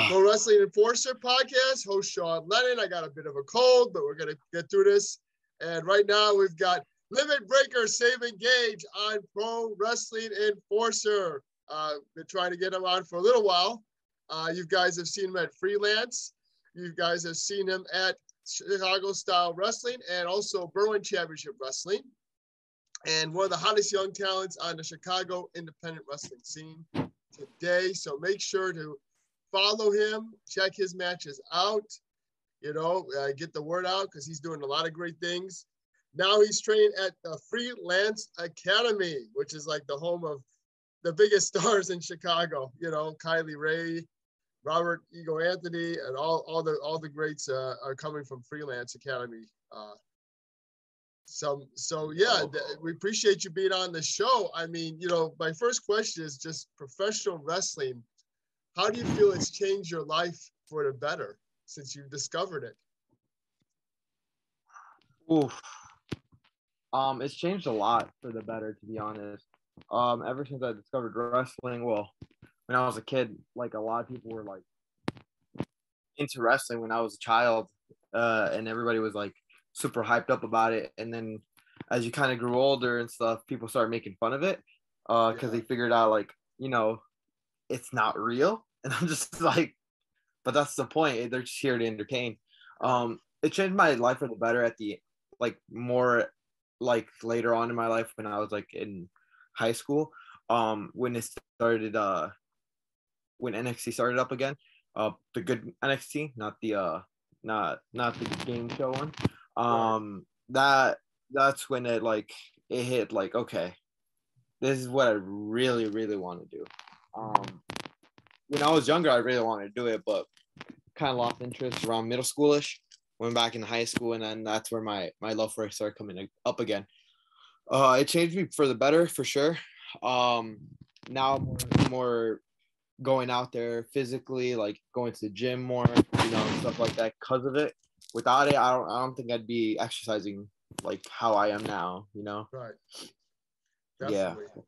Pro Wrestling Enforcer podcast, host Sean Lennon. I got a bit of a cold, but we're going to get through this. And right now we've got Limit Breaker Sabin Gauge on Pro Wrestling Enforcer. Been trying to get him on for a little while. You guys have seen him at Freelance. You guys have seen him at Chicago Style Wrestling and also Berwyn Championship Wrestling. And one of the hottest young talents on the Chicago Independent Wrestling scene today. So make sure to follow him, check his matches out, get the word out because he's doing a lot of great things. Now he's training at the Freelance Academy, which is like the home of the biggest stars in Chicago. Kylie Ray, Robert Ego Anthony, and all the greats are coming from Freelance Academy. We appreciate you being on the show. I mean, my first question is just professional wrestling. How do you feel it's changed your life for the better since you've discovered it? Oof. It's changed a lot for the better, to be honest. Ever since I discovered wrestling, well, when I was a kid, like a lot of people were like into wrestling when I was a child, and everybody was like super hyped up about it. And then as you kind of grew older and stuff, people started making fun of it because they figured out like, it's not real. And I'm just like, but that's the point. They're just here to entertain. It changed my life for the better at the more later on in my life when I was like in high school, when it started, when NXT started up again, the good NXT, not the game show one. That's when it hit okay, this is what I really, really want to do. When I was younger, I really wanted to do it, but kind of lost interest around middle schoolish. Went back in high school, and then that's where my love for it started coming up again. It changed me for the better, for sure. Now I'm more going out there physically, like going to the gym more, stuff like that because of it. Without it, I don't think I'd be exercising like how I am now, Right. Definitely. Yeah.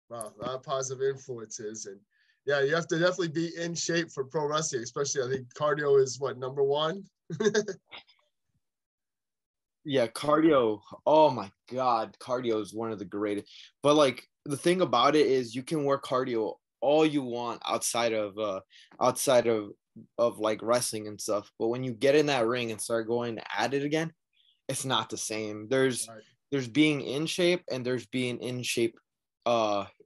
Wow, a lot of positive influences. And yeah, you have to definitely be in shape for pro wrestling, especially I think cardio is number one? Yeah, cardio. Oh my God, cardio is one of the greatest. But the thing about it is you can work cardio all you want outside of wrestling and stuff. But when you get in that ring and start going at it again, it's not the same. There's being in shape and there's being in shape,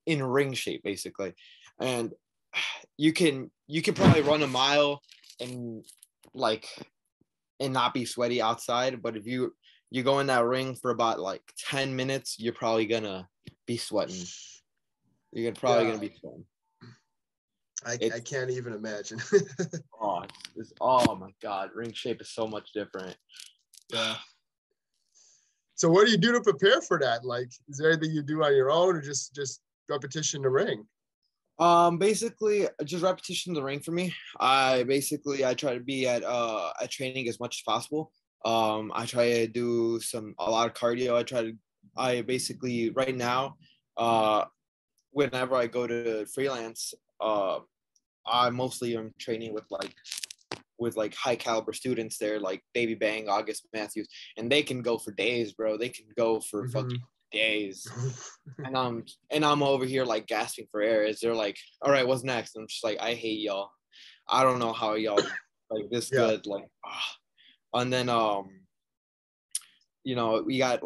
in ring shape basically. And you can probably run a mile and not be sweaty outside, but if you go in that ring for about 10 minutes, you're probably gonna be sweating. You're probably gonna be sweating. I can't even imagine. Oh my God, ring shape is so much different. Yeah. So what do you do to prepare for that? Is there anything you do on your own, or just repetition in the ring? Basically just repetition in the ring for me. I try to be at training as much as possible. I try to do a lot of cardio. I basically right now, whenever I go to freelance, I mostly am training with high caliber students there, like Baby Bang, August Matthews, and they can go for days, bro. They can go for fucking days. And I'm over here gasping for air as they're like, all right, what's next? And I'm just like, I hate y'all. I don't know how y'all this good. And then we got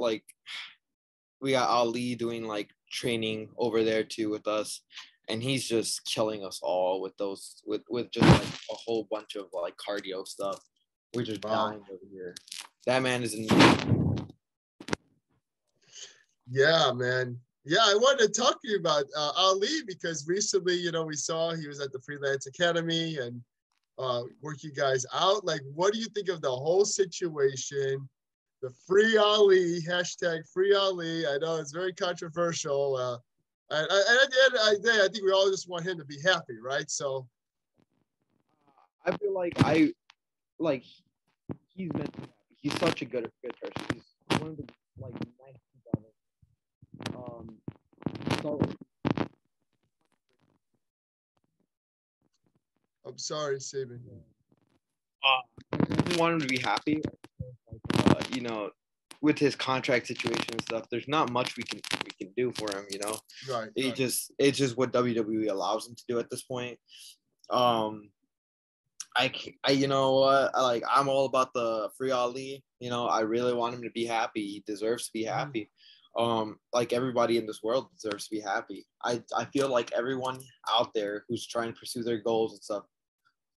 Ali doing training over there too with us, and he's just killing us all with those with just a whole bunch of cardio stuff. We're just dying over here. That man is amazing. Yeah, man. Yeah, I wanted to talk to you about Ali because recently, we saw he was at the Freelance Academy and work you guys out. What do you think of the whole situation? The free Ali, hashtag free Ali. I know it's very controversial. And at the end of the day, I think we all just want him to be happy, right? So I feel he's meant to be happy. He's such a good person. He's one of the nicest people ever. I'm sorry, Sabin. I want him to be happy. You know, with his contract situation and stuff, there's not much we can do for him. You know, Right. it's just what WWE allows him to do at this point. You know what? I'm all about the free Ali. You know, I really want him to be happy. He deserves to be happy. Like everybody in this world deserves to be happy. I feel like everyone out there who's trying to pursue their goals and stuff,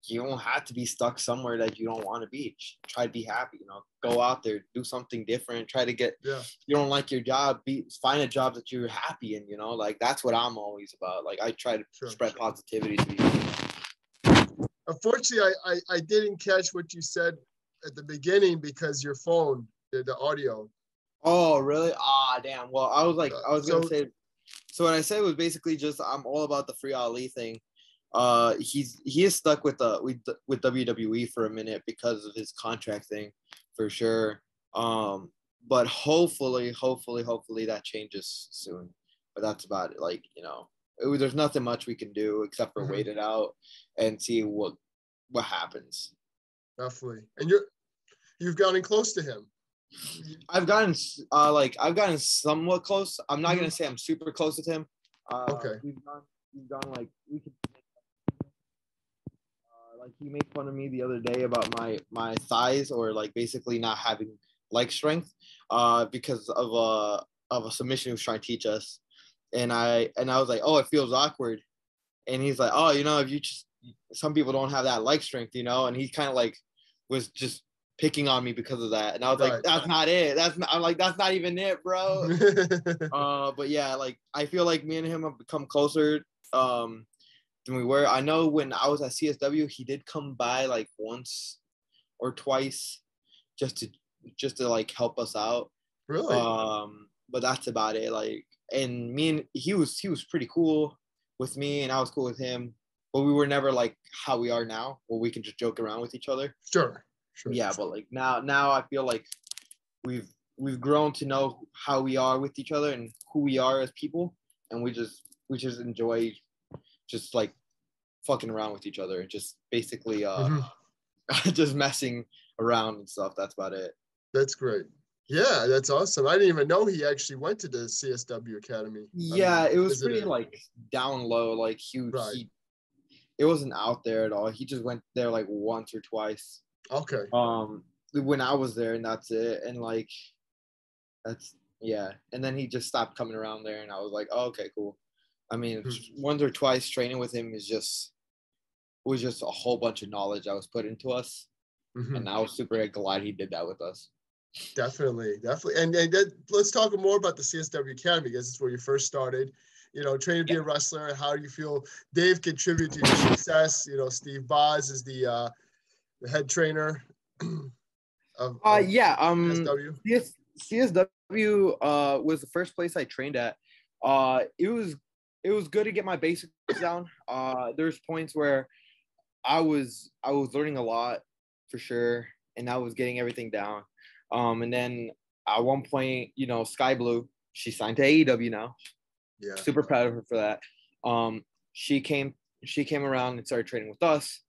you don't have to be stuck somewhere that you don't want to be. Try to be happy, you know, go out there, do something different, try to get, you don't like your job, find a job that you're happy in, you know, like that's what I'm always about. Like I try to spread positivity to people. Unfortunately, I didn't catch what you said at the beginning because your phone, the audio. Oh, really? Ah, damn. Well, I was going to say, so what I said was basically just, I'm all about the free Ali thing. He is stuck with WWE for a minute because of his contract thing, for sure. But hopefully that changes soon. But that's about it. Like, you know, there's nothing much we can do except for wait it out and see what happens. Definitely. And you've gotten close to him. I've gotten somewhat close. I'm not gonna say I'm super close with him. Okay. We've gone like we could. Like he made fun of me the other day about my thighs, or like basically not having leg strength, because of a submission he was trying to teach us, and I was like, oh, it feels awkward, and he's like, oh, you know, if you just, some people don't have that leg strength, you know, and he kind of like was just picking on me because of that, and I was like, that's not it. I'm like, that's not even it, bro. But yeah, like I feel like me and him have become closer than we were. I know when I was at CSW, he did come by like once or twice just to like help us out. Really? But that's about it. Like, and he was pretty cool with me, and I was cool with him. But we were never like how we are now, where we can just joke around with each other. Sure. Yeah, but like now I feel like we've grown to know how we are with each other and who we are as people, and we just enjoy just like fucking around with each other and just basically just messing around and stuff. That's about it. That's great. Yeah, that's awesome. I didn't even know he actually went to the CSW Academy. Yeah, it was pretty like down low. Like he it wasn't out there at all. He just went there like once or twice. Okay. When I was there, and that's it. And like that's and then he just stopped coming around there, and I was like, oh, okay, cool. I mean, once or twice training with him was just a whole bunch of knowledge that was put into us, and I was super glad he did that with us. Definitely. And let's talk more about the CSW Academy, because it's where you first started. You know, training to be a wrestler. How do you feel Dave contributed to your success? You know, Steve Boz is the head trainer of CSW. CSW was the first place I trained at. It was good to get my basics down. There's points where I was learning a lot for sure, and I was getting everything down. And then at one point, you know, Skye Blue, she signed to AEW now. Yeah. Super proud of her for that. She came around and started training with us,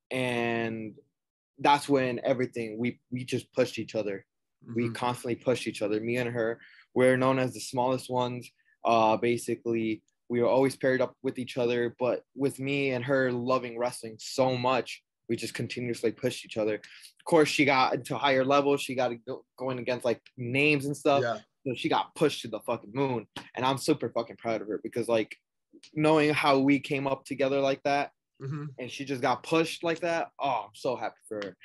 and that's when everything we just pushed each other. We constantly pushed each other. Me and her, we're known as the smallest ones. Basically, we were always paired up with each other, but with me and her loving wrestling so much, we just continuously pushed each other. Of course, she got into higher levels. She got to going against like names and stuff. Yeah. So she got pushed to the fucking moon. And I'm super fucking proud of her, because like knowing how we came up together like that, and she just got pushed like that. Oh, I'm so happy for her.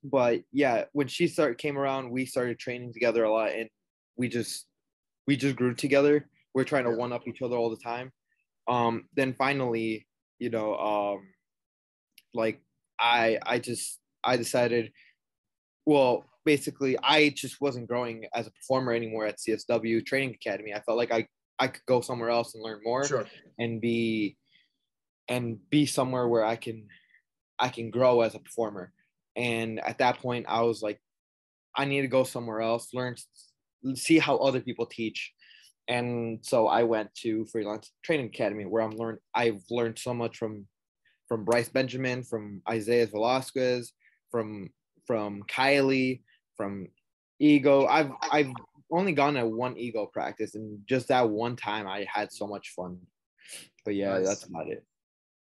But yeah, when she came around, we started training together a lot, and we just grew together. We're trying to one up each other all the time. Then finally, you know, like I decided, well, basically I just wasn't growing as a performer anymore at CSW Training Academy. I felt like I could go somewhere else and learn more, and be somewhere where I can grow as a performer. And at that point, I was like, I need to go somewhere else, see how other people teach. And so I went to Freelance Training Academy, where I've learned so much from Bryce Benjamin, from Isaiah Velasquez, from Kylie, from Ego. I've only gone to one Ego practice, and just that one time I had so much fun. But yeah, Nice. that's about it.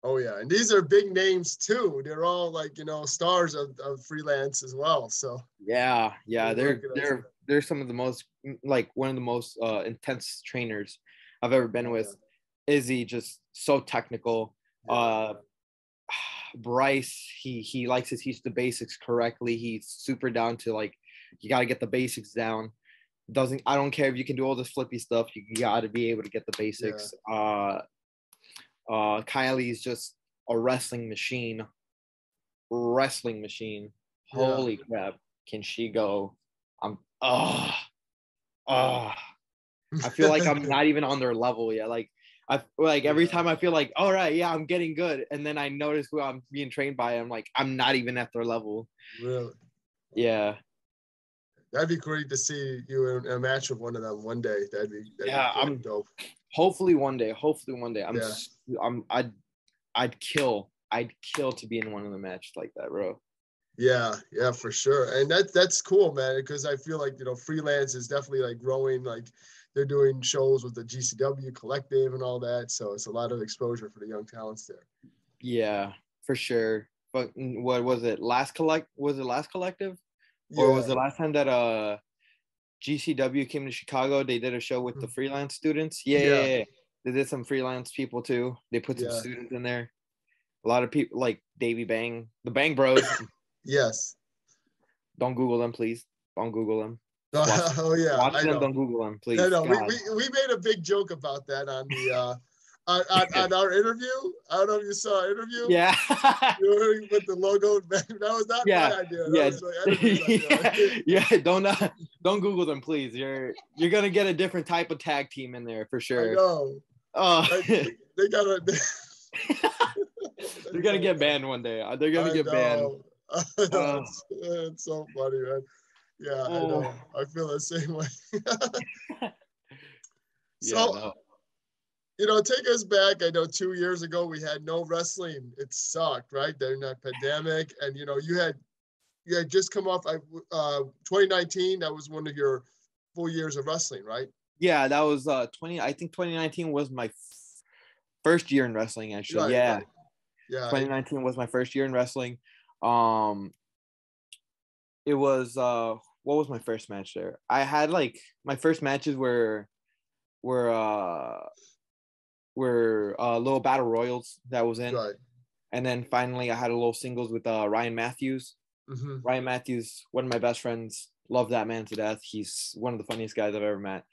Oh yeah, and these are big names too. They're all like, you know, stars of freelance as well. So yeah, they're some of the most, like, one of the most intense trainers I've ever been with. Izzy, just so technical. Bryce, he likes to teach the basics correctly. He's super down to, like, you got to get the basics down. I don't care if you can do all this flippy stuff, you got to be able to get the basics. Kylie's just a wrestling machine. Holy crap, can she go? I feel like I'm not even on their level yet. Like, every time I feel like, all right, yeah, I'm getting good, and then I notice who I'm being trained by. I'm like, I'm not even at their level. Really? Yeah. That'd be great to see you in a match with one of them one day. That'd be I'm dope. Hopefully one day. I'd kill to be in one of the matches like that, bro. Yeah, for sure. And that's cool, man, because I feel like, you know, freelance is definitely like growing. Like, they're doing shows with the GCW collective and all that. So it's a lot of exposure for the young talents there. Yeah, for sure. But what was it? Last collective? Yeah. Or was the last time that GCW came to Chicago, they did a show with the freelance students? Yeah. They did some freelance people too. They put some students in there. A lot of people like Davey Bang, the Bang Bros. Yes. Don't Google them, please. Don't Google them. Watch them. Don't Google them, please. I know. We made a big joke about that on the on our interview. I don't know if you saw our interview. Yeah. With the logo. That was not my idea. That was don't Google them, please. You're gonna get a different type of tag team in there for sure. I know. They gotta. They're gonna get banned one day. They're gonna get banned. It's so funny, man. Yeah, I know. I feel the same way. You know, take us back. I know 2 years ago we had no wrestling. It sucked, right? During that pandemic, and you know, you had just come off 2019. That was one of your full years of wrestling, right? Yeah, that was 20. I think 2019 was my first year in wrestling, actually. Right. 2019 was my first year in wrestling. It was what was my first match there? I had like my first matches were little battle royals that was in, and then finally I had a little singles with Ryan Matthews. Mm-hmm. Ryan Matthews, one of my best friends, love that man to death. He's one of the funniest guys I've ever met.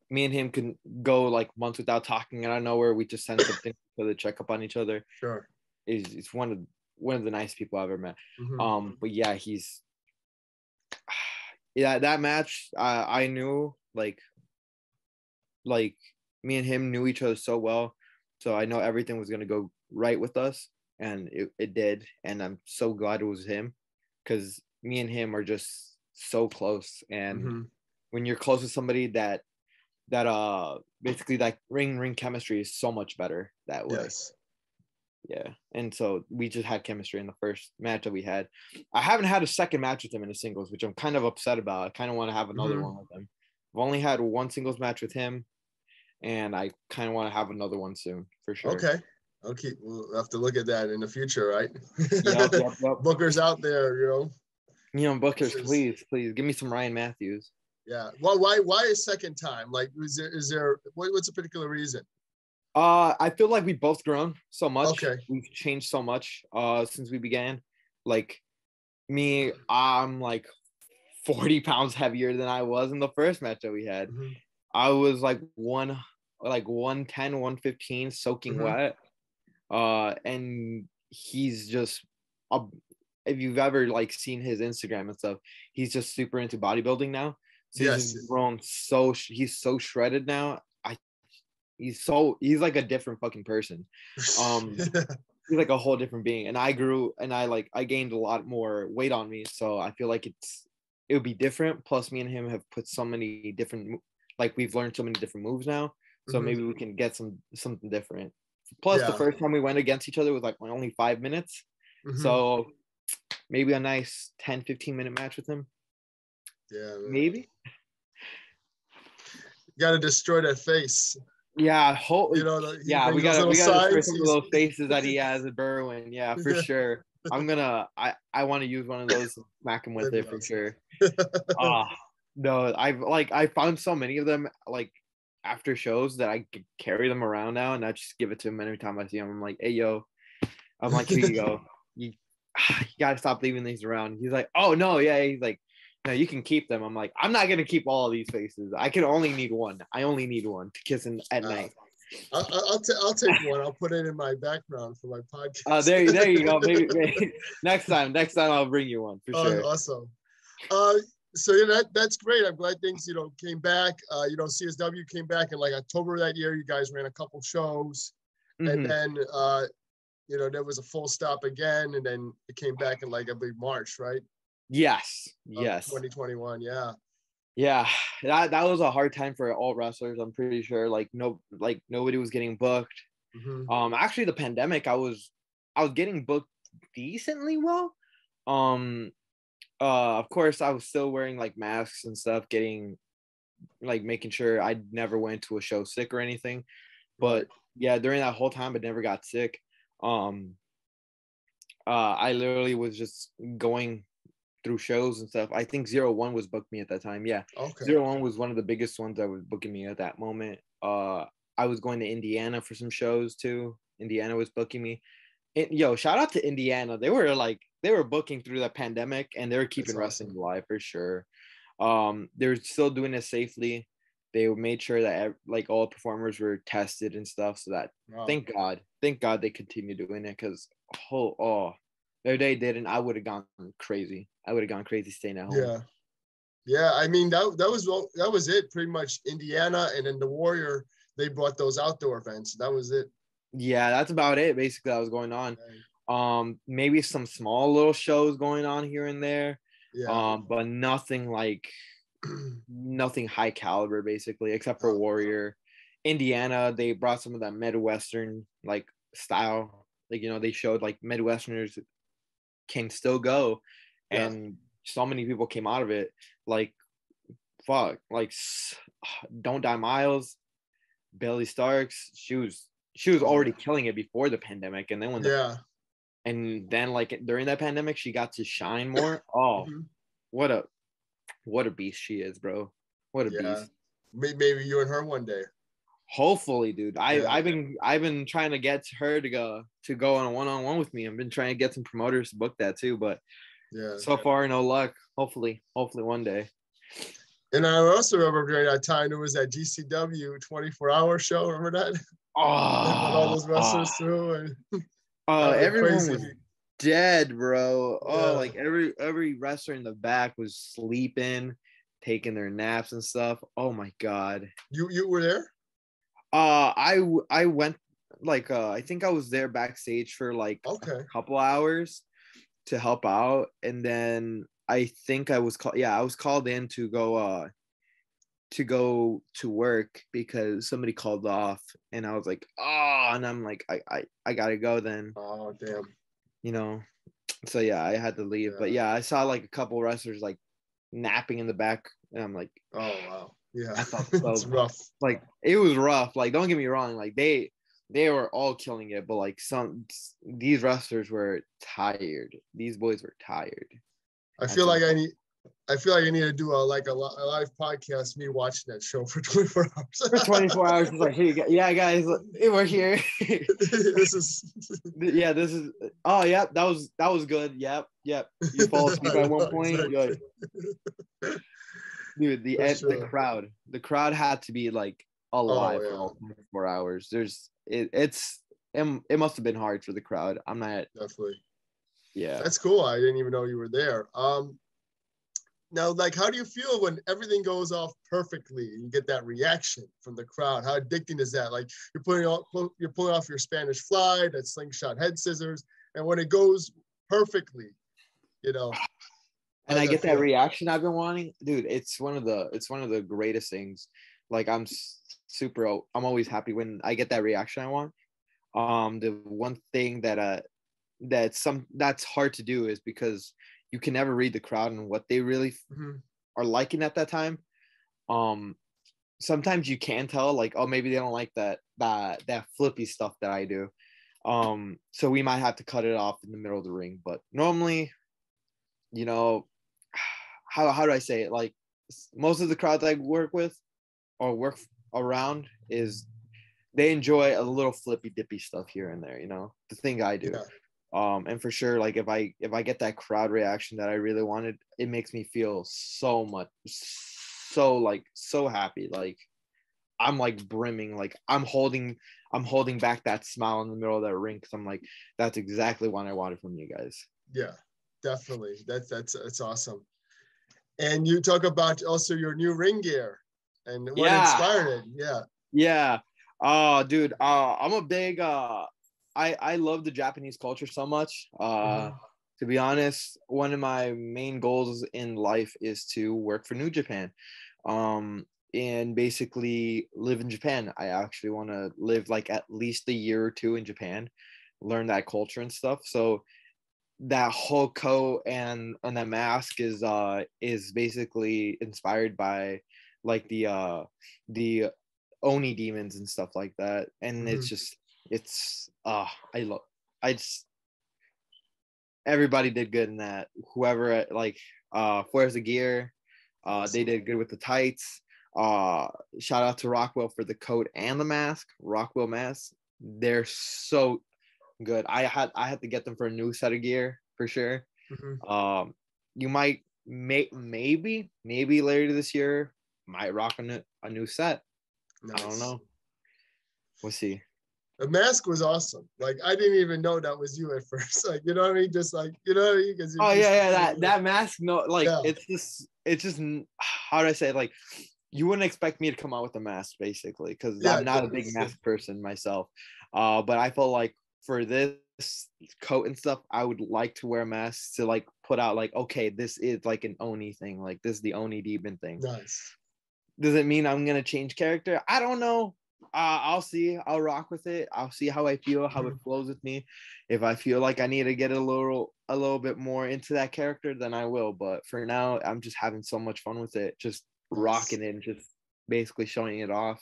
Me and him can go like months without talking, and out of nowhere we just send something to check up on each other. Sure, it's one of the nice people I've ever met. Mm-hmm. But yeah, that match, I knew like me and him knew each other so well, so I know everything was gonna go right with us, and it did, and I'm so glad it was him, because me and him are just so close, and when you're close with somebody that basically that ring chemistry is so much better that way. Yeah, and so we just had chemistry in the first match that we had. I haven't had a second match with him in the singles, which I'm kind of upset about. I kind of want to have another one with him. I've only had one singles match with him, and I kind of want to have another one soon, for sure. Okay. We'll have to look at that in the future, right? Yep. Bookers out there, you know. Bookers, please give me some Ryan Matthews. Yeah. Well, why a second time? Like, is there what's a particular reason? I feel like we've both grown so much. Okay. We've changed so much since we began. Like me, I'm like 40 pounds heavier than I was in the first match that we had. Mm-hmm. I was like 110, 115, soaking wet. And he's just if you've ever like seen his Instagram and stuff, he's just super into bodybuilding now. So he's grown he's so shredded now. He's like a different fucking person. He's like a whole different being. And I grew, and I gained a lot more weight on me. So I feel like it would be different. Plus me and him have put so many different, like we've learned so many different moves now. So maybe we can get something different. Plus, the first time we went against each other was like only 5 minutes. Mm-hmm. So maybe a nice 10, 15-minute match with him. Yeah, man. Maybe. You got to destroy that face. Yeah, You know, we gotta destroy some of those faces that he has at Berwyn. Yeah, for sure. I want to use one of those and smack him with it for sure. No, I found so many of them like after shows that I could carry them around now, and I just give it to him every time I see him. I'm like, hey yo, I'm like, here you go. You gotta stop leaving these around. He's like, oh no, yeah. He's like, no, you can keep them. I'm like, I'm not gonna keep all of these faces. I only need one. I only need one to kiss him at night. I'll take one. I'll put it in my background for my podcast. There you go. Maybe next time I'll bring you one for sure. Awesome. So that's great. I'm glad things came back. CSW came back in like October of that year. You guys ran a couple shows, and then there was a full stop again, and then it came back in like I believe March, right? Yes. 2021. Yeah. Yeah, that was a hard time for all wrestlers. I'm pretty sure. Nobody was getting booked. Mm-hmm. Actually, the pandemic, I was getting booked decently well. Of course, I was still wearing like masks and stuff, making sure I never went to a show sick or anything. But yeah, during that whole time, I never got sick. I literally was just going through shows and stuff. I think 01 was booked me at that time. Yeah. Okay. 01 was one of the biggest ones that was booking me at that moment. I was going to Indiana for some shows too. Indiana was booking me. Shout out to Indiana. They were booking through the pandemic, and they were keeping wrestling alive for sure. They're still doing it safely. They made sure that like all performers were tested and stuff. So that thank God they continue doing it, because if they didn't, I would have gone crazy. Staying at home. Yeah. I mean that was it pretty much. Indiana, and then the Warrior, they brought those outdoor events. That was it. Yeah, that's about it. Basically, that was going on. Maybe some small little shows going on here and there. Yeah. But nothing nothing high caliber, basically, except for Warrior. Indiana, they brought some of that Midwestern like style. They showed like Midwesterners can still go, and so many people came out of it. Don't Die Miles, Bailey Starks. She was already killing it before the pandemic, and then during that pandemic, she got to shine more. What a beast she is, bro. What a beast. Maybe you and her one day. Hopefully, dude. I've been trying to get her to go on a one-on-one with me. I've been trying to get some promoters to book that too, but so far no luck. Hopefully one day. And I also remember during that time there was that GCW 24-hour show. Remember that? All those wrestlers through, and everyone was dead, bro. Every wrestler in the back was sleeping, taking their naps and stuff. Oh my God. You were there? I went I think I was there backstage for a couple hours to help out, and then I think I was called in to go to work because somebody called off, and I was like, and I'm like, I gotta go then. Oh damn. So yeah, I had to leave. But yeah, I saw like a couple wrestlers like napping in the back, and I'm like, oh wow. Yeah, I thought so. It's rough. Like it was rough. Like don't get me wrong. Like they were all killing it, but like these wrestlers were tired. These boys were tired. I feel like I need to do a live podcast, me watching that show for 24 hours. For 24 hours, it's like, here you go. Yeah, guys, we're here. This is. Oh, yeah, that was good. Yep. You fall asleep at one point. Exactly. Dude, the crowd had to be like alive for all 24 hours. It must have been hard for the crowd. I'm not definitely. Yeah, that's cool. I didn't even know you were there. Now, how do you feel when everything goes off perfectly and you get that reaction from the crowd? How addicting is that? Like you're pulling off your Spanish fly, that slingshot head scissors, and when it goes perfectly, and I get that reaction I've been wanting, dude. It's one of the greatest things. Like I'm always happy when I get that reaction I want. The one thing that's hard to do is because you can never read the crowd and what they really are liking at that time. Sometimes you can tell, like, oh, maybe they don't like that flippy stuff that I do. So we might have to cut it off in the middle of the ring. But normally, you know, how do I say it? Like, most of the crowds I work with or work around is they enjoy a little flippy dippy stuff here and there, you know, the thing I do. Yeah. And for sure, like if I get that crowd reaction that I really wanted, it makes me feel so happy. Like I'm like brimming, like I'm holding back that smile in the middle of that ring because I'm like, that's exactly what I wanted from you guys. Yeah, definitely. That's awesome. And you talk about also your new ring gear and what inspired it. Yeah. Yeah. Oh, dude. I'm a big I love the Japanese culture so much. To be honest, one of my main goals in life is to work for New Japan. And basically live in Japan. I actually want to live like at least a year or two in Japan, learn that culture and stuff. So that whole coat and that mask is basically inspired by like the Oni demons and stuff like that. And everybody did good in that. Whoever like wears the gear, they did good with the tights. Shout out to Rockwell for the coat and the mask. Rockwell mask, they're so good. I had to get them for a new set of gear for sure. You might maybe later this year might rock a new set. Nice. I don't know. We'll see. The mask was awesome. Like I didn't even know that was you at first. Like, you know what I mean? Just like, you know what I mean? Oh yeah. That mask. No, like it's just how do I say it? Like you wouldn't expect me to come out with a mask basically because I'm not a big mask person myself. But I felt like for this coat and stuff, I would like to wear a mask to like put out like, okay, this is like an Oni thing. Like this is the Oni demon thing. Nice. Does it mean I'm gonna change character? I don't know. I'll see. I'll rock with it. I'll see how I feel, how it flows with me. If I feel like I need to get a little bit more into that character, then I will. But for now, I'm just having so much fun with it, just rocking it and just basically showing it off.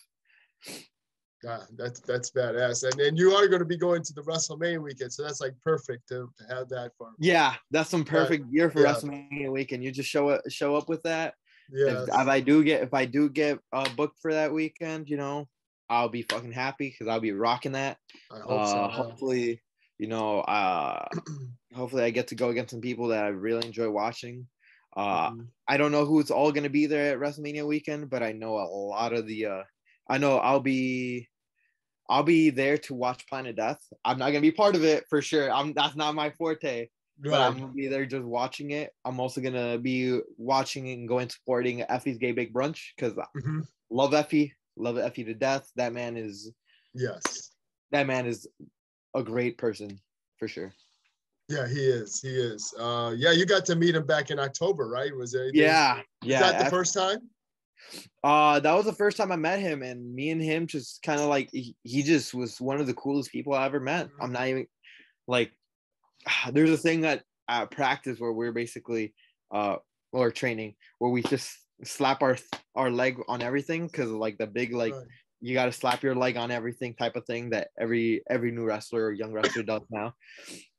Yeah, that's badass. And then you are going to be going to the WrestleMania weekend, so that's like perfect to have that for. Yeah, that's some perfect gear for WrestleMania weekend. You just show up with that. Yeah. If I do get booked for that weekend, you know, I'll be fucking happy because I'll be rocking that. I hope so. Hopefully, you know, hopefully I get to go against some people that I really enjoy watching. I don't know who's all gonna be there at WrestleMania weekend, but I know a lot of the. I know I'll be there to watch Planet Death. I'm not gonna be part of it for sure. That's not my forte. Right. But I'm gonna be there just watching it. I'm also gonna be watching and going supporting Effie's Gay Bake Brunch because love Effie to death. That man is a great person for sure. Yeah, he is. You got to meet him back in October, right? Was there anything? Yeah. Was that the first time? That was the first time I met him, and me and him just kind of like he just was one of the coolest people I ever met. I'm not even like there's a thing at practice where we're basically or training where we just slap our leg on everything because like the big like you got to slap your leg on everything type of thing that every new wrestler or young wrestler does now.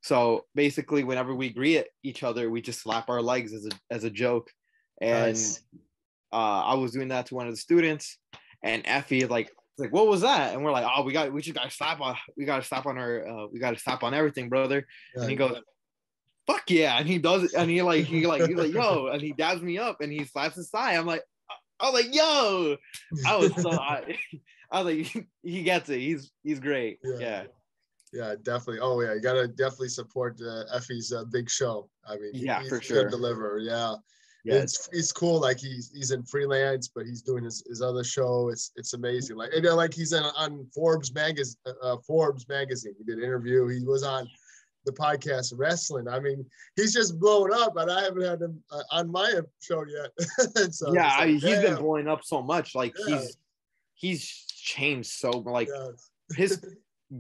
So basically whenever we greet each other we just slap our legs as a joke. And I was doing that to one of the students and Effie like what was that? And we're like, oh, we got to slap on everything, brother. And he goes, fuck yeah. And he does it. And he's like, yo, and he dabs me up and he slaps his thigh. I was like, yo, I was like, he gets it. He's great. Yeah. Yeah, definitely. Oh yeah. You got to definitely support Effie's big show. I mean, he's for sure. Good deliver. Yeah. It's cool. Like he's in freelance, but he's doing his other show. It's amazing. Like like he's on Forbes magazine. He did an interview. He was on the podcast Wrestling. I mean, he's just blown up, and I haven't had him on my show yet. So he's been blowing up so much. Like he's changed so like his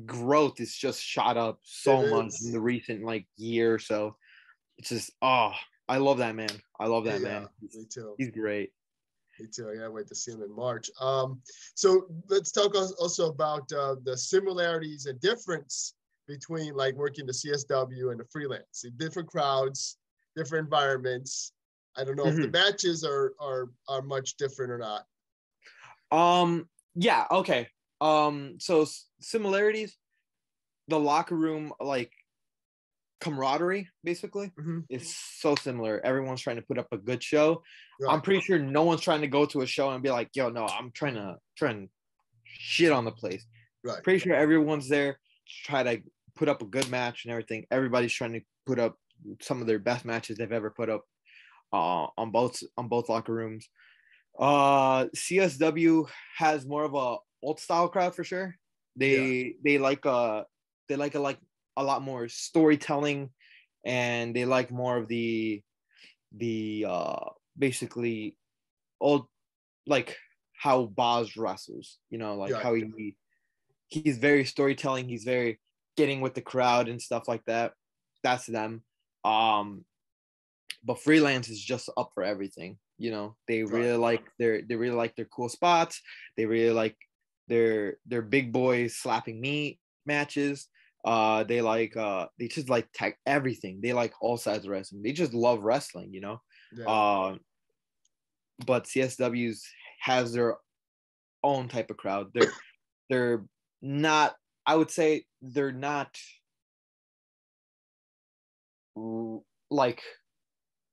growth is just shot up so much in the recent like year or so. It's just I love that man. I love that man. Me too. He's great. Me too. I can't wait to see him in March. So let's talk also about the similarities and difference between like working the CSW and the freelance. See, different crowds, different environments. I don't know if the matches are much different or not. Yeah, okay. So similarities, the locker room like camaraderie basically is so similar. Everyone's trying to put up a good show. Right. I'm pretty sure no one's trying to go to a show and be like, yo, no, I'm trying to shit on the place. Right. Pretty sure everyone's there to try to put up a good match and everything. Everybody's trying to put up some of their best matches they've ever put up on both locker rooms. CSW has more of a old style crowd for sure. They like a lot more storytelling, and they like more of the basically old, like how Boz wrestles, you know, like how he's very storytelling, he's very getting with the crowd and stuff like that. That's them. But freelance is just up for everything, you know. They really like their cool spots. They really like their big boys slapping meat matches. They just like tag everything. They like all sides of wrestling. They just love wrestling, you know. Yeah. But CSW's has their own type of crowd. They're not, I would say they're not like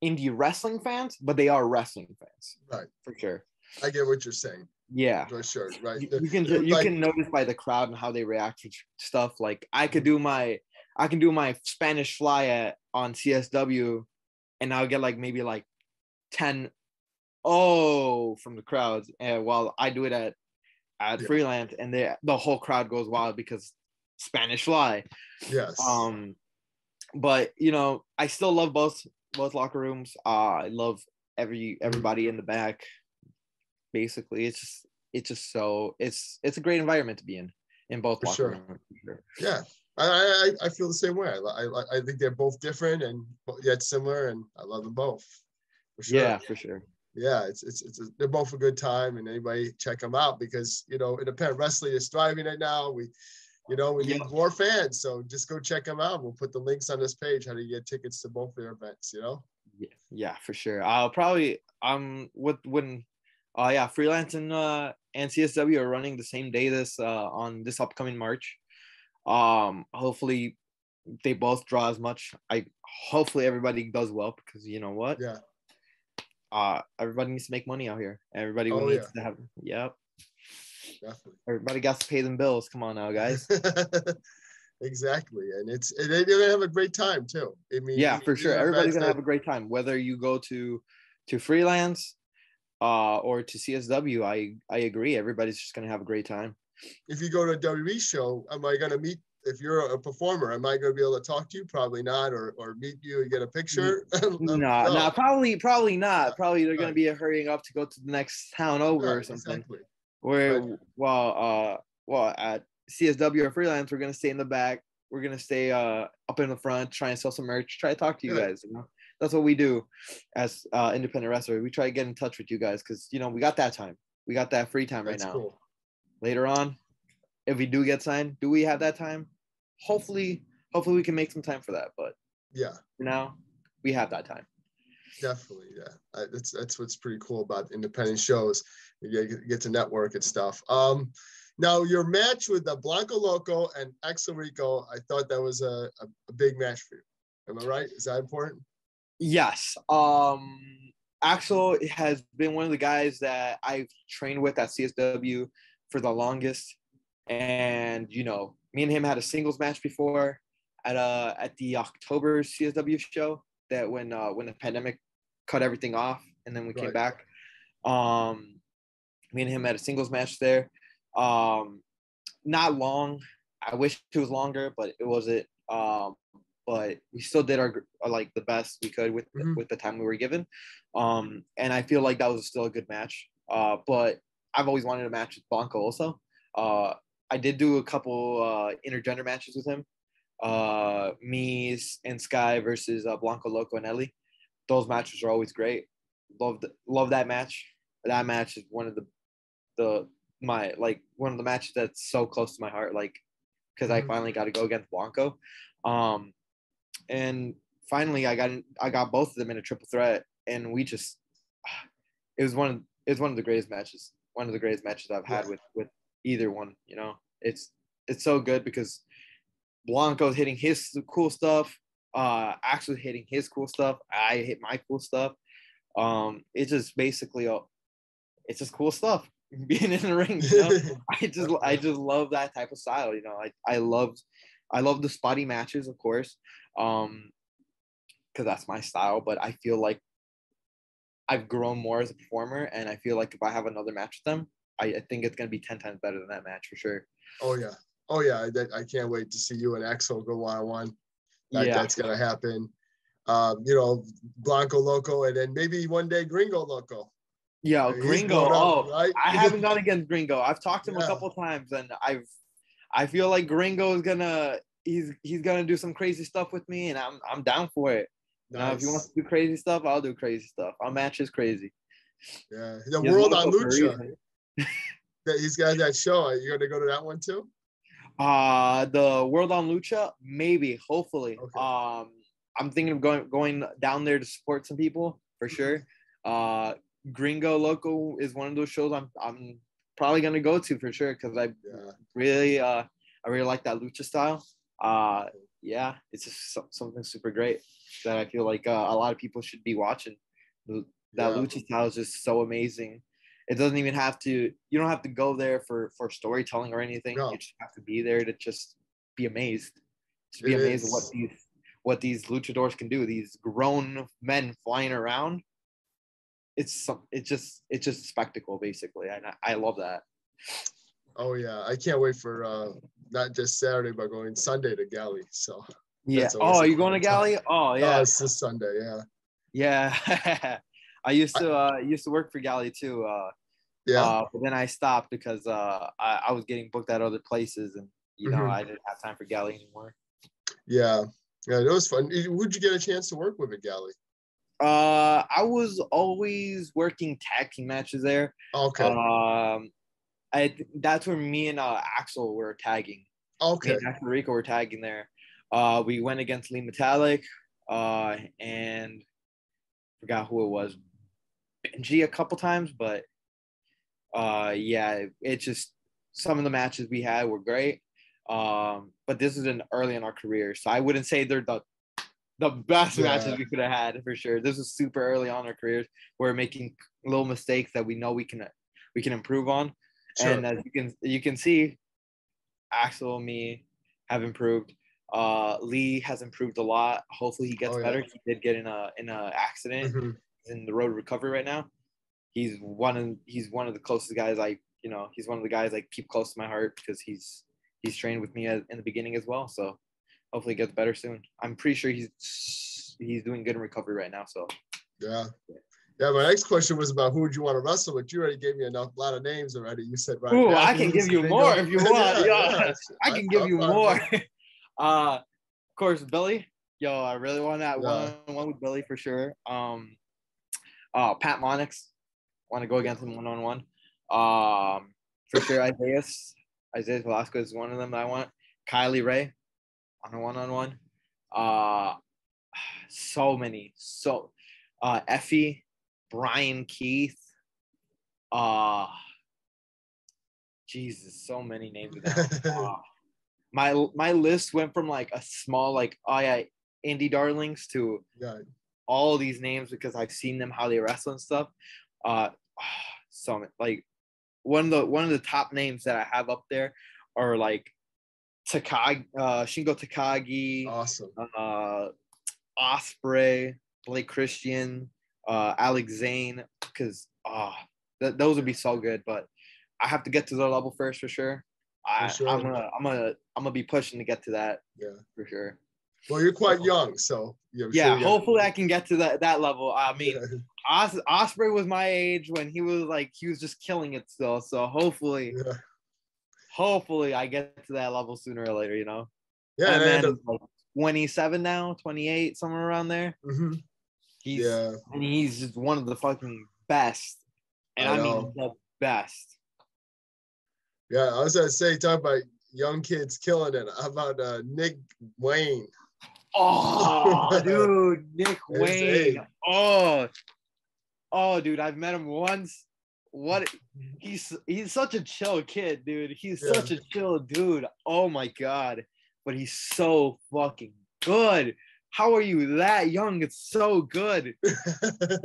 indie wrestling fans, but they are wrestling fans. Right. For sure. I get what you're saying. Yeah, for sure. Right. You can notice by the crowd and how they react to stuff. Like I can do my Spanish fly on CSW, and I'll get like maybe like 10 from the crowds, and while I do it at freelance, and the whole crowd goes wild because Spanish fly. Yes. But you know, I still love both locker rooms. I love everybody in the back. Basically, it's a great environment to be in both locker rooms. For sure. Yeah, I feel the same way. I think they're both different and yet similar, and I love them both. For sure. Yeah, for sure. Yeah, they're both a good time, and anybody check them out because you know independent wrestling is thriving right now. We need more fans, so just go check them out. We'll put the links on this page how to get tickets to both their events. You know. Yeah, for sure. I'll probably freelance and CSW are running the same day on this upcoming March. Hopefully they both draw as much. Hopefully everybody does well because you know what? Yeah. Everybody needs to make money out here. Everybody needs to have. Yep. Definitely. Everybody got to pay them bills. Come on now, guys. Exactly, and they're gonna have a great time too. I mean, yeah, for sure. Everybody's gonna have a great time, whether you go to freelance or to CSW. I agree. Everybody's just gonna have a great time. If you go to a WWE show, am I gonna meet? If you're a performer, am I gonna be able to talk to you? Probably not, or meet you and get a picture. No, probably not. Probably they're gonna be hurrying up to go to the next town over or something. Exactly. Well, at CSW or freelance, we're gonna stay in the back. We're gonna stay up in the front, try and sell some merch, try to talk to you guys. You know, that's what we do as independent wrestlers. We try to get in touch with you guys because you know we got that time, we got that free time right now. Cool. Later on, if we do get signed, do we have that time? Hopefully we can make some time for that. But yeah, for now, we have that time. Definitely, yeah. That's what's pretty cool about independent shows. You get to network and stuff. Now your match with the Blanco Loco and Axel Rico, I thought that was a big match for you. Am I right? Is that important? Yes. Axel has been one of the guys that I've trained with at CSW for the longest, and you know, me and him had a singles match before at the October CSW show. That when the pandemic cut everything off, and then we came back. Me and him had a singles match there. Not long. I wish it was longer, but it wasn't. But we still did our like the best we could with the time we were given. And I feel like that was still a good match. But I've always wanted a match with Blanco also. I did do a couple intergender matches with him. Me and Skye versus Blanco Loco and Ellie. Those matches are always great. Love that match. That match is one of one of the matches that's so close to my heart. Like, because I finally got to go against Blanco, and finally I got both of them in a triple threat, and we just it was one of the greatest matches. One of the greatest matches I've had with either one. You know, it's so good because Blanco's hitting his cool stuff. Actually hitting his cool stuff. I hit my cool stuff. It's just basically it's just cool stuff being in the ring. You know, I just love that type of style. You know, I love the spotty matches, of course, because that's my style. But I feel like I've grown more as a performer, and I feel like if I have another match with them, I think it's gonna be 10 times better than that match for sure. Oh yeah, I can't wait to see you and Axel go 1-on-1. That's gonna happen. You know, Blanco Loco, and then maybe one day Gringo Loco. Yeah, Gringo. Right? I haven't gone against Gringo. I've talked to him a couple of times, and I feel like Gringo is gonna he's gonna do some crazy stuff with me, and I'm down for it. Nice. You know, if he wants to do crazy stuff, I'll do crazy stuff. Our match is crazy. Yeah, the World on Lucha. He's got that show. Are you gonna go to that one too? The World on Lucha, maybe, hopefully. Okay. I'm thinking of going down there to support some people for sure. Gringo Loco is one of those shows I'm probably gonna go to for sure because I really like that lucha style. It's just something super great that I feel like a lot of people should be watching. That lucha style is just so amazing. It doesn't even have to. You don't have to go there for storytelling or anything. No. You just have to be there to just be amazed. To be amazed at what these luchadors can do. These grown men flying around. It's just a spectacle basically, and I love that. Oh yeah, I can't wait for not just Saturday but going Sunday to Galley. So yeah. Oh, are you going to Galley? Oh yeah. Oh, it's this Sunday. Yeah. Yeah. I used to work for Galley too. But then I stopped because I was getting booked at other places, and you know I didn't have time for Galley anymore. Yeah, it was fun. Would you get a chance to work with a Galley? I was always working tag team matches there. Okay. That's where me and Axel were tagging. Okay. Me and Axel Rico were tagging there. We went against Lee Metallic, and forgot who it was. Benji a couple times, but it's just some of the matches we had were great. But this is early in our career, so I wouldn't say they're the best matches we could have had for sure. This is super early on in our careers. We're making little mistakes that we know we can improve on. Sure. And as you can see, Axel and me have improved. Lee has improved a lot. Hopefully he gets better. He did get in a accident. He's in the road to recovery right now. He's one of the closest guys he's one of the guys I keep close to my heart because he's trained with me in the beginning as well. So hopefully he gets better soon. I'm pretty sure he's doing good in recovery right now. So yeah. My next question was about who would you want to wrestle with. You already gave me a lot of names already. You said right. Ooh, I can give you more if you want. I can give you more. Of course, Billy. Yo, I really want that one with Billy for sure. Pat Monix. Want to go against him 1-on-1. For sure, Isaiah Velasquez is one of them that I want. Kylie Ray on a 1-on-1. So many. Effie, Brian Keith. Jesus, so many names now. My list went from like a small indie darlings to all these names because I've seen them how they wrestle and stuff. So like one of the top names that I have up there are like Shingo Takagi, awesome, Osprey, Blake Christian, Alex Zane, because those would be so good. But I have to get to their level first for sure. I'm gonna be pushing to get to that. Yeah, for sure. Well, you're quite young, so hopefully I can get to that level. I mean, Osprey was my age when he was just killing it still. So hopefully, hopefully I get to that level sooner or later, you know. Yeah, That man is like 27 now, 28, somewhere around there. mm-hmm. He's just one of the fucking best. And I mean the best. Yeah, I was gonna say, talk about young kids killing it. How about Nick Wayne? Oh, dude, Nick Wayne. Oh, dude, I've met him once. He's such a chill kid, dude. He's such a chill dude. Oh my god. But he's so fucking good. How are you that young? It's so good.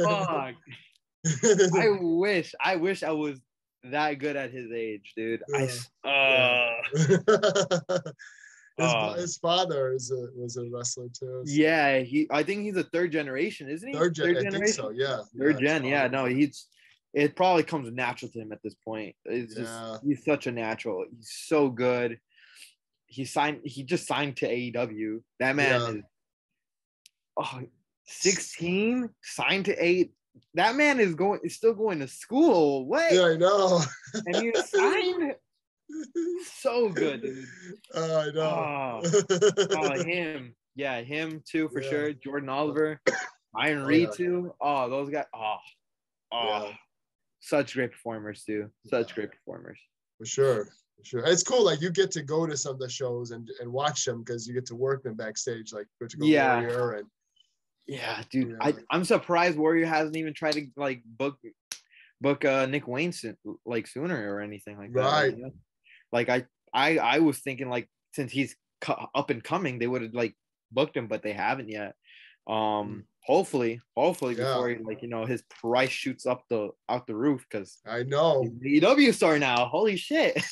Fuck. I wish I was that good at his age, dude. His father was a wrestler too. So. Yeah, I think he's a third generation, isn't he? Third generation. I think so. Yeah. Third gen. Yeah. No, it probably comes natural to him at this point. He's such a natural. He's so good. He just signed to AEW. That man is 16, signed to 8. That man is still going to school. What? Yeah, I know. And he signed. So good, dude. Oh, I know. Him. Yeah, him too for sure. Jordan Oliver, Iron Reed too. Oh, those guys. Such great performers too. Such great performers. For sure. It's cool. Like you get to go to some of the shows and watch them because you get to work them backstage, like Warrior and. Yeah, dude. I'm surprised Warrior hasn't even tried to like book Nick Wayne sooner or anything like that. Right. You know? Like I was thinking like since he's up and coming, they would have like booked him, but they haven't yet. Hopefully before he, like, you know, his price shoots out the roof because I know he's an AEW star now. Holy shit.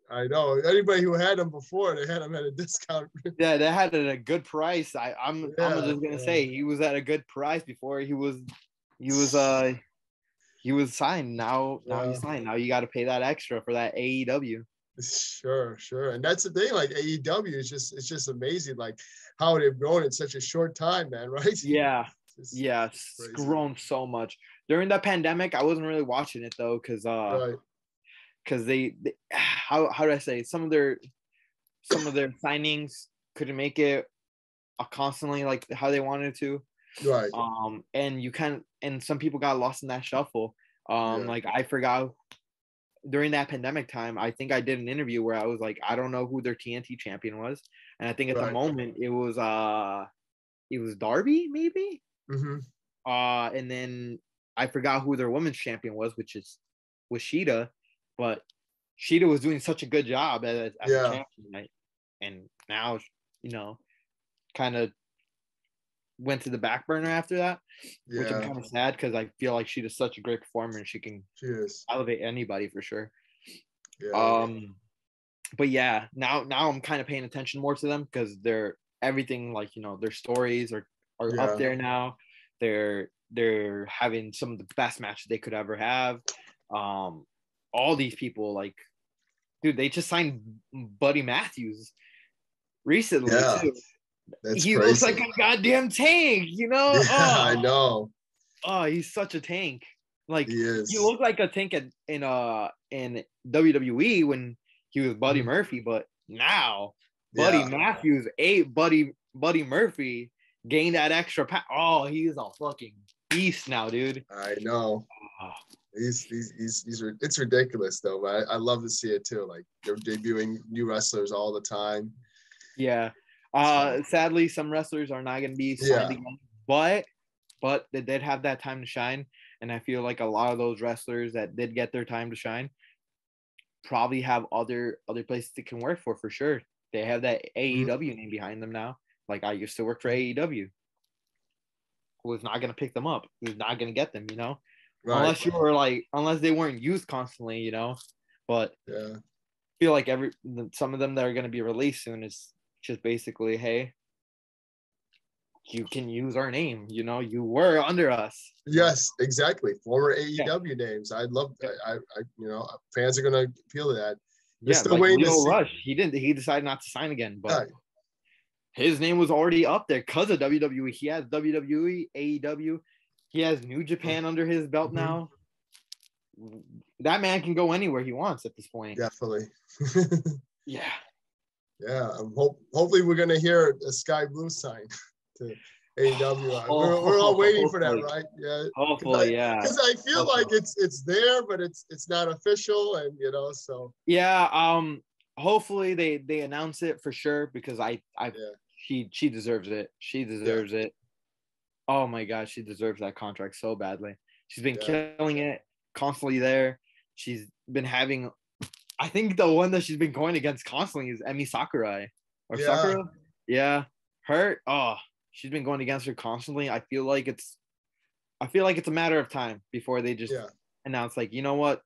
I know. Anybody who had him before, they had him at a discount. Yeah, they had it at a good price. I'm just gonna say he was at a good price before he was signed. Now he's signed. Now you got to pay that extra for that AEW. Sure. And that's the thing. Like AEW is it's just amazing. Like how they've grown in such a short time, man. Right? Yeah. It's grown so much. During the pandemic, I wasn't really watching it though, because they how do I say, some of their signings couldn't make it constantly like how they wanted to. Right. And some people got lost in that shuffle. Like I forgot during that pandemic time, I think I did an interview where I was like, I don't know who their TNT champion was. And I think at the moment it was Darby, maybe. Mm-hmm. And then I forgot who their women's champion was Sheeta. But Sheeta was doing such a good job as a champion, right? And now, you know, kind of went to the back burner after that, which I'm kind of sad because I feel like Sheeta's such a great performer and she is elevate anybody for sure. But yeah, now I'm kind of paying attention more to them because they're everything, like, you know, their stories are up there now. They're having some of the best matches they could ever have. All these people, like, dude, they just signed Buddy Matthews recently too. He crazy. Looks like a goddamn tank, you know? Yeah, I know. Oh, he's such a tank. Like, he looked like a tank in WWE when he was Buddy Murphy, but now Buddy Matthews ate Buddy Murphy, gained that extra pound. Oh, he's a fucking beast now, dude. I know. It's ridiculous though, but I love to see it too. Like they're debuting new wrestlers all the time. Yeah. Sadly, some wrestlers are not going to be signed again, but they did have that time to shine, and I feel like a lot of those wrestlers that did get their time to shine probably have other places they can work for sure. They have that AEW name behind them now. Like I used to work for AEW. Who was not going to pick them up? Who's not going to get them? You know. Right. Unless they weren't used constantly, you know. But I feel like some of them that are going to be released soon is just basically, hey, you can use our name. You know, you were under us. Yes, exactly. Former AEW names. I love that. I you know, fans are going to appeal to that. They're still like waiting Leo to see. Rush. He decided not to sign again, but his name was already up there because of WWE. He has WWE, AEW. He has New Japan under his belt now. that man can go anywhere he wants at this point. Definitely. Yeah. Yeah. Hopefully we're gonna hear a Skye Blue sign to AEW. We're all waiting for that, right? Yeah. Hopefully, yeah. Because I feel like it's there, but it's not official, and so. Yeah. Hopefully they announce it for sure, because she deserves it. She deserves it. Oh my gosh, she deserves that contract so badly. She's been killing it, constantly there. She's been having, I think the one that she's been going against constantly is Emi Sakurai. Or Sakura? Yeah. Her, she's been going against her constantly. I feel like it's a matter of time before they just announce, like, you know what?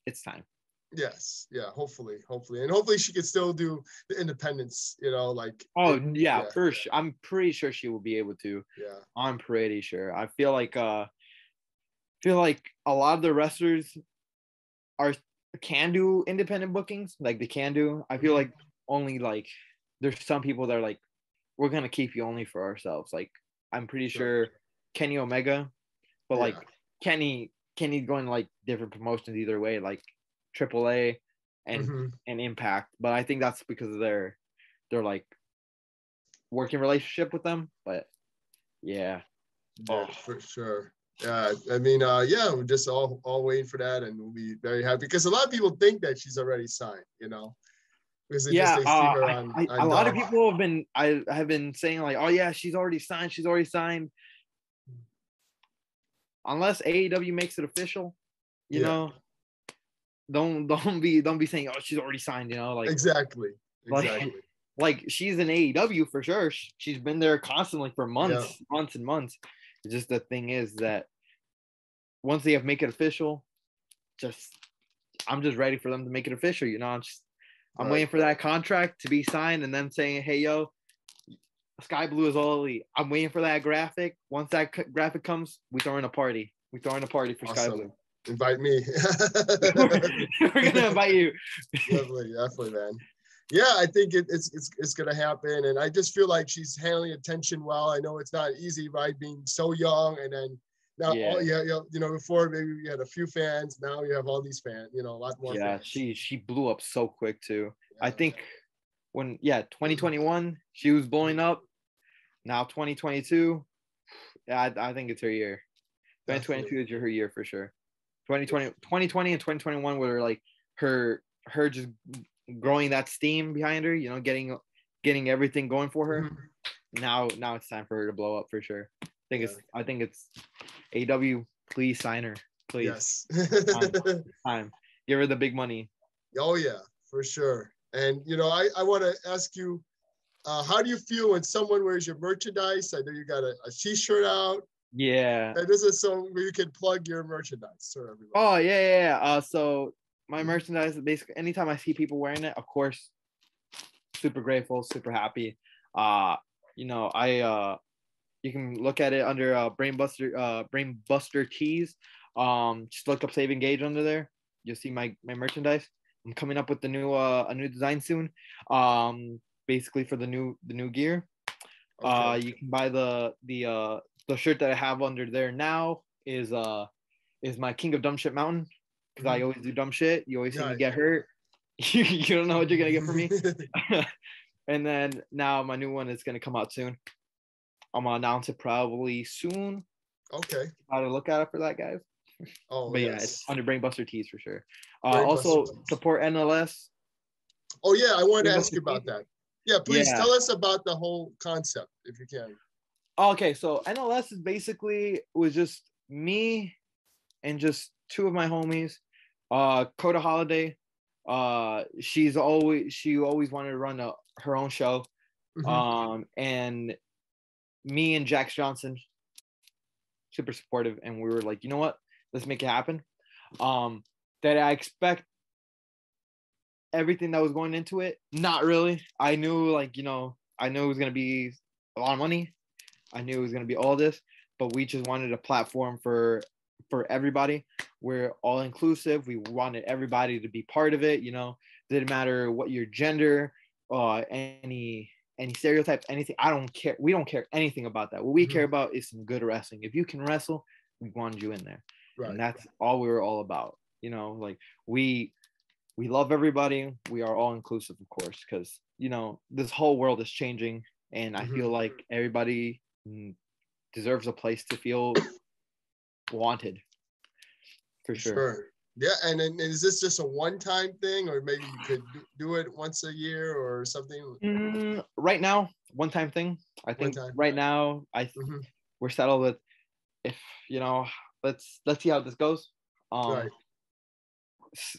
It's time. Yes. Yeah. Hopefully. And hopefully she could still do the independence, like. Oh, for sure. I'm pretty sure she will be able to. Yeah. I'm pretty sure. I feel like a lot of the wrestlers can do independent bookings. Like, they can do. I feel like only, like, there's some people that are like, we're going to keep you only for ourselves. Like, I'm pretty sure Kenny Omega, but like Kenny's going to, like, different promotions either way, like AAA and Impact. But I think that's because of their like working relationship with them. But yeah, for sure. Yeah, I mean, we're just all waiting for that, and we'll be very happy, because a lot of people think that she's already signed, because they see her on a lot of people have been saying, like, oh yeah, she's already signed. Unless AEW makes it official, you know, don't be saying, oh, she's already signed, like exactly. Like she's in AEW for sure. She's been there constantly for months and months. It's just, the thing is that once they make it official, I'm just ready for them to make it official. I'm waiting for that contract to be signed, and then saying, hey, yo, Skye Blue is all elite. I'm waiting for that graphic. Once that graphic comes, we throw in a party. For Skye Blue. Invite me. We're gonna invite you. Definitely, man. Yeah, I think it's gonna happen, and I just feel like she's handling attention well. I know it's not easy, right, being so young, and then now before maybe you had a few fans, now you have all these fans, a lot more. Yeah, fans. she blew up so quick too. I think when 2021 she was blowing up. Now 2022, I think it's her year. 2022 is her year for sure. 2020 and 2021 were like her just growing that steam behind her, getting everything going for her. Now it's time for her to blow up for sure. I think it's AEW, please sign her, please. Yes. Time. Give her the big money. Oh yeah, for sure. And I want to ask you, how do you feel when someone wears your merchandise? I know you got a t-shirt out. Yeah. And this is so where you can plug your merchandise for everybody. Oh yeah. So my merchandise is basically, anytime I see people wearing it, of course, super grateful, super happy. You can look at it under Brainbuster Tees. Just look up Sabin Gauge under there. You'll see my merchandise. I'm coming up with a new design soon. Basically for the new gear. Okay. You can buy the shirt that I have under there now is my King of Dumb Shit Mountain, because I always do dumb shit. You always see me get hurt. You don't know what you're gonna get from me. And then now my new one is gonna come out soon. I'm gonna announce it probably soon. Okay. How to look at it for that, guys. Oh, but yes. It's under Brainbuster Tees for sure. Also support NLS. Oh yeah, I wanted to ask you about that. Yeah, please tell us about the whole concept if you can. Okay, so NLS is basically was just me and just two of my homies. Coda Holiday. She always wanted to run her own show. And me and Jax Johnson, super supportive, and we were like, you know what? Let's make it happen. That I expect everything that was going into it. Not really. I knew it was gonna be a lot of money. I knew it was gonna be all this, but we just wanted a platform for everybody. We're all inclusive. We wanted everybody to be part of it. Didn't matter what your gender, any stereotypes, anything. I don't care. We don't care anything about that. What we care about is some good wrestling. If you can wrestle, we wanted you in there. Right. And that's all we were all about. You know, like we love everybody. We are all inclusive, of course, because, you know, this whole world is changing, and I feel like everybody deserves a place to feel wanted, for sure. Yeah, and then is this just a one-time thing, or maybe you could do it once a year or something? Right now, one-time thing. I think right now, we're settled with, if, you know, let's see how this goes. Right.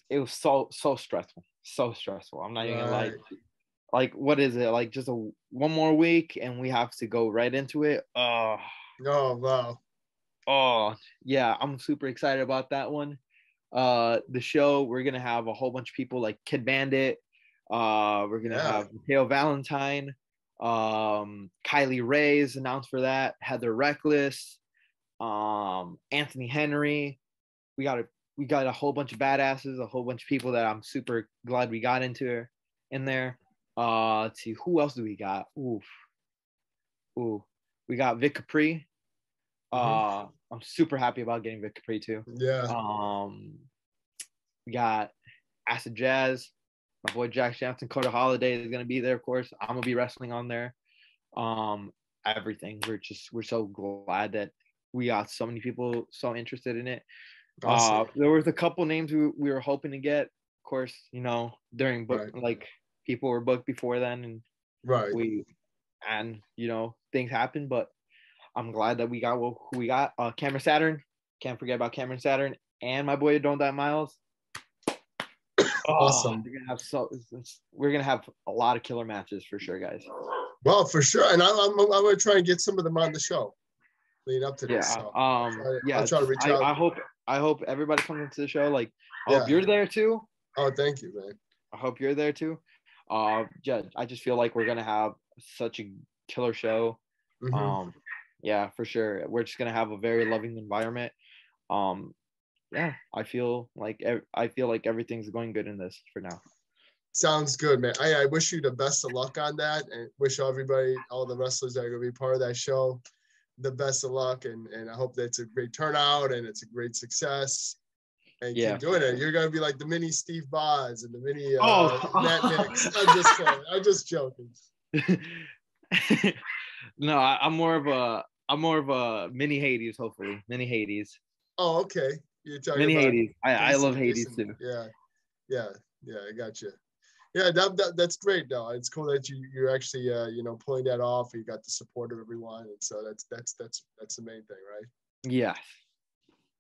It was so stressful, I'm not even gonna lie. Like, what is it, like, just one more week and we have to go right into it? Oh wow. Oh yeah, I'm super excited about that one. The show, we're gonna have a whole bunch of people like Kid Bandit. We're gonna have Mateo Valentine, Kylie Ray's announced for that, Heather Reckless, Anthony Henry. We got a whole bunch of badasses, a whole bunch of people that I'm super glad we got in there. Let's see, who else do we got? We got Vic Capri. I'm super happy about getting Vic Capri too. Yeah. We got Acid Jazz, my boy Jack Johnson. Coda Holiday is gonna be there, of course. I'm gonna be wrestling on there. Everything. We're so glad that we got so many people so interested in it. Awesome. There was a couple names we were hoping to get, of course, you know, during book, like people were booked before then, and you know, things happen, but I'm glad that we got who we got. Cameron Saturn, can't forget about Cameron Saturn, and my boy Don't Die Miles. Awesome. We're gonna have a lot of killer matches for sure, guys. Well, for sure, and I'm gonna try and get some of them on the show leading up to this. Yeah. So I'll try to reach out. I hope everybody comes into the show. Like, I hope you're there too. Oh, thank you, man. I hope you're there too. I just feel like we're gonna have such a killer show. Yeah, for sure. We're just gonna have a very loving environment. Yeah, I feel like everything's going good in this for now. Sounds good, man. I wish you the best of luck on that, and wish everybody, all the wrestlers that are gonna be part of that show, the best of luck, and I hope that's a great turnout and it's a great success. And keep doing it. You're gonna be like the mini Steve Boz and the mini Matt Nix. I'm just joking. No, I'm more of a mini Hades, hopefully. Mini Hades. Oh, okay. You're talking mini about Hades. I love Hades too. Yeah, I got you. Yeah, that's great though. It's cool that you're actually you know, pulling that off. You got the support of everyone, and so that's the main thing, right? Yeah.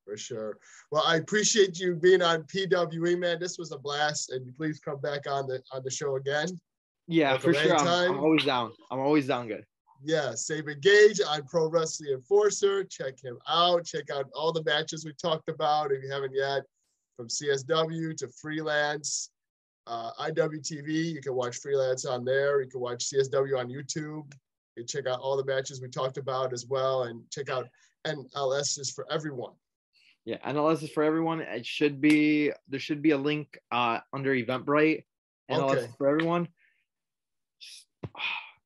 For sure. Well, I appreciate you being on PWE, man. This was a blast, and please come back on the show again. Yeah, for sure. I'm always down. I'm always down, good. Yeah, Sabin Gauge on Pro Wrestling Enforcer. Check him out. Check out all the matches we talked about if you haven't yet, from CSW to Freelance, IWTV. You can watch Freelance on there. You can watch CSW on YouTube. You can check out all the matches we talked about as well, and check out NLS is for everyone. Yeah, NLS is for everyone. There should be a link under Eventbrite. NLS is for everyone.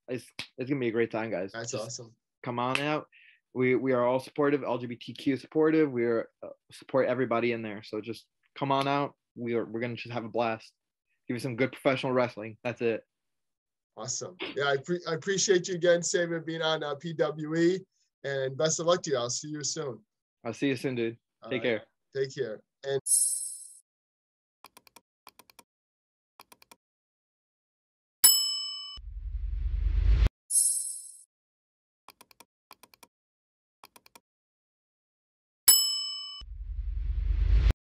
It's gonna be a great time, guys. That's awesome. Come on out. We are all supportive, LGBTQ supportive. We're support everybody in there. So just come on out. We're gonna just have a blast. Give you some good professional wrestling. That's it. Awesome. Yeah, I appreciate you again, Sabin, being on PWE, and best of luck to you. I'll see you soon. I'll see you soon, dude. Take care. Take care. And